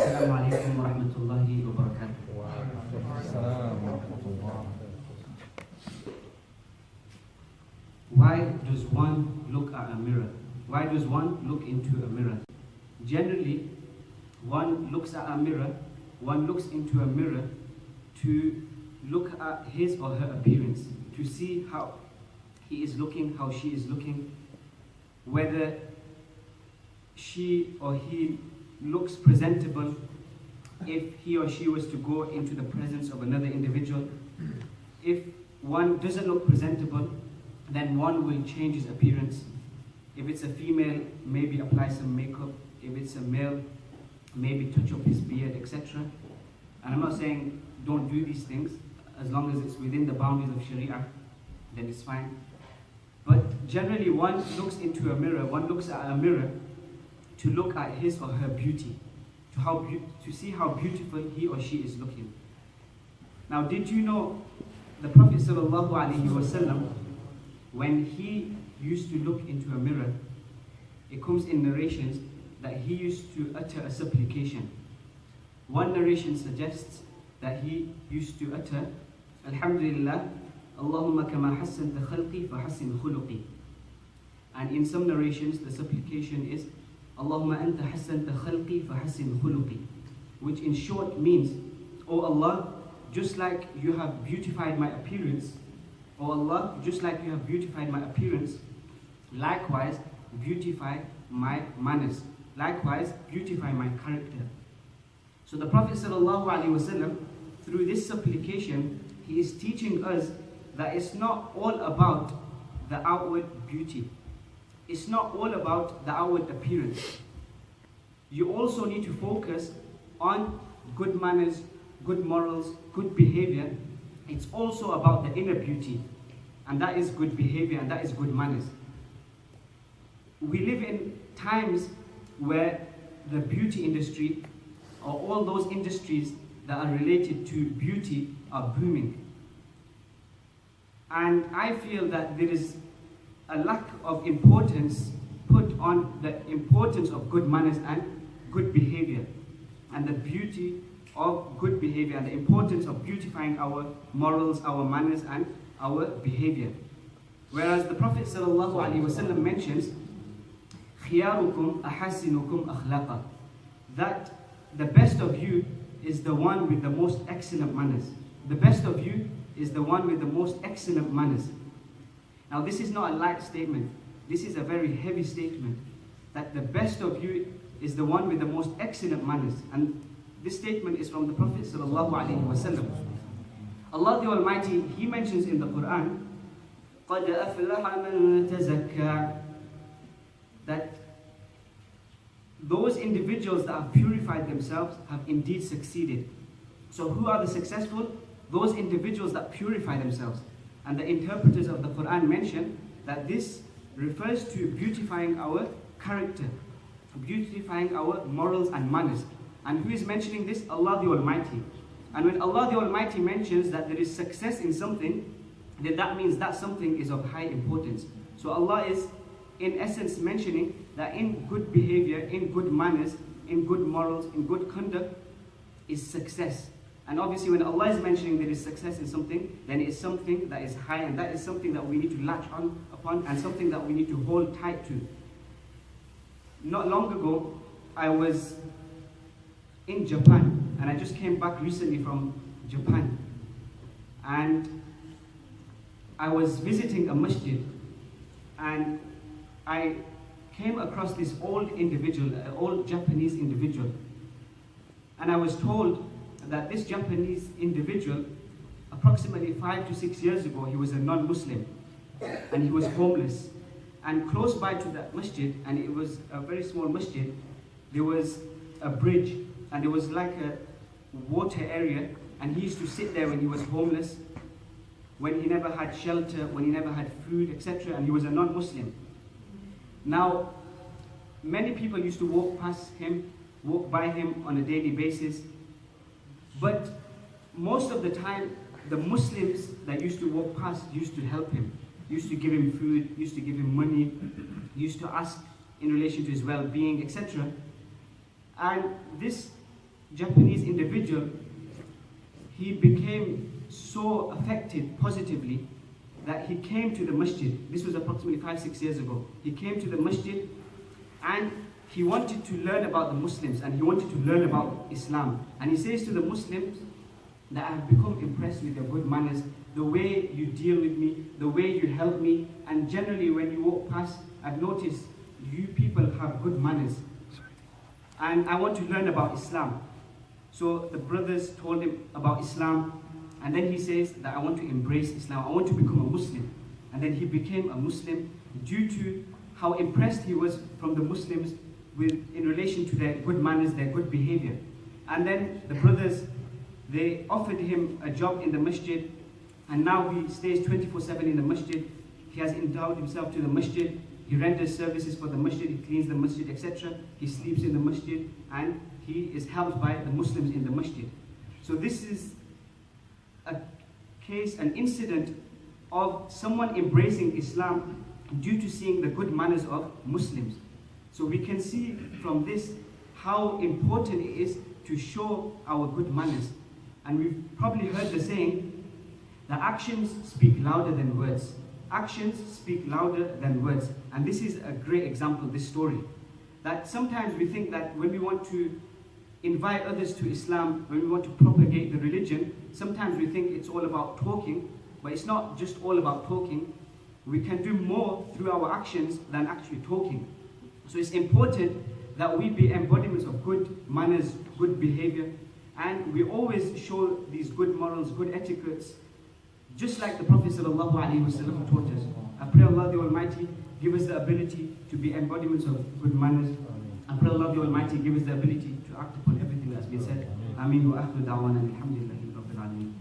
Assalamu alaikum wa rahmatullahi wa barakatuh. Why does one look at a mirror? Why does one look into a mirror? Generally, one looks at a mirror, one looks into a mirror to look at his or her appearance, to see how he is looking, how she is looking, whether she or he looks presentable if he or she was to go into the presence of another individual. If one doesn't look presentable, then one will change his appearance. If it's a female, maybe apply some makeup. If it's a male, maybe touch up his beard, etc. And I'm not saying don't do these things, as long as it's within the boundaries of Sharia, then it's fine. But generally one looks into a mirror, one looks at a mirror to look at his or her beauty, to see how beautiful he or she is looking. Now, did you know the Prophet ﷺ, when he used to look into a mirror, it comes in narrations that he used to utter a supplication. One narration suggests that he used to utter, Alhamdulillah, Allahumma kama hassanta khalqi fa hassin khuluqi. And in some narrations, the supplication is, Allahumma anta hassanta khalqi fa hassin khuluqi, which in short means, O Allah, just like you have beautified my appearance, O Allah, just like you have beautified my appearance, likewise beautify my manners, likewise beautify my character. So the Prophet ﷺ, through this supplication, he is teaching us that it's not all about the outward beauty. It's not all about the outward appearance. You also need to focus on good manners, good morals, good behavior. It's also about the inner beauty, and that is good behavior and that is good manners. We live in times where the beauty industry, or all those industries that are related to beauty, are booming. And I feel that there is a lack of importance put on the importance of good manners and good behavior, and the beauty of good behavior, and the importance of beautifying our morals, our manners, and our behavior. Whereas the Prophet ﷺ mentions, خِيَارُكُمْ أَحَسِنُكُمْ أَخْلَاقًا, that the best of you is the one with the most excellent manners. The best of you is the one with the most excellent manners. Now this is not a light statement. This is a very heavy statement, that the best of you is the one with the most excellent manners. And this statement is from the Prophet ﷺ. Allah the Almighty, He mentions in the Quran, قَدْ أَفْلَحَ مَنْ تَزَكَّى, that those individuals that have purified themselves have indeed succeeded. So who are the successful? Those individuals that purify themselves. And the interpreters of the Quran mention that this refers to beautifying our character, beautifying our morals and manners. And who is mentioning this? Allah the Almighty. And when Allah the Almighty mentions that there is success in something, then that means that something is of high importance. So Allah is in essence mentioning that in good behavior, in good manners, in good morals, in good conduct is success. And obviously when Allah is mentioning there is success in something, then it is something that is high, and that is something that we need to latch on upon, and something that we need to hold tight to. Not long ago, I was in Japan, and I just came back recently from Japan. And I was visiting a masjid, and I came across this old individual, an old Japanese individual. And I was told that this Japanese individual, approximately 5 to 6 years ago, he was a non-Muslim, and he was homeless. And close by to that masjid, and it was a very small masjid, there was a bridge, and there was like a water area, and he used to sit there when he was homeless, when he never had shelter, when he never had food, etc., and he was a non-Muslim. Now, many people used to walk past him, walk by him on a daily basis, but most of the time, the Muslims that used to walk past used to help him, used to give him food, used to give him money, used to ask in relation to his well-being, etc. And this Japanese individual, he became so affected positively that he came to the masjid. This was approximately 5-6 years ago. He came to the masjid and he wanted to learn about the Muslims and he wanted to learn about Islam. And he says to the Muslims that I have become impressed with your good manners, the way you deal with me, the way you help me, and generally when you walk past, I've noticed you people have good manners. And I want to learn about Islam. So the brothers told him about Islam, and then he says that I want to embrace Islam, I want to become a Muslim. And then he became a Muslim due to how impressed he was from the Muslims in relation to their good manners, their good behavior. And then the brothers, they offered him a job in the masjid, and now he stays 24/7 in the masjid. He has endowed himself to the masjid. He renders services for the masjid, he cleans the masjid, etc. He sleeps in the masjid, and he is helped by the Muslims in the masjid. So this is a case, an incident of someone embracing Islam due to seeing the good manners of Muslims. So we can see from this how important it is to show our good manners. And we've probably heard the saying, that actions speak louder than words. Actions speak louder than words. And this is a great example, this story. That sometimes we think that when we want to invite others to Islam, when we want to propagate the religion, sometimes we think it's all about talking, but it's not just all about talking. We can do more through our actions than actually talking. So it's important that we be embodiments of good manners, good behavior, and we always show these good morals, good etiquettes, just like the Prophet ﷺ taught us. I pray Allah the Almighty give us the ability to be embodiments of good manners. I pray Allah the Almighty give us the ability to act upon everything that's been said. Ameen wa akhir da'wana alhamdulillahi rabbil alameen.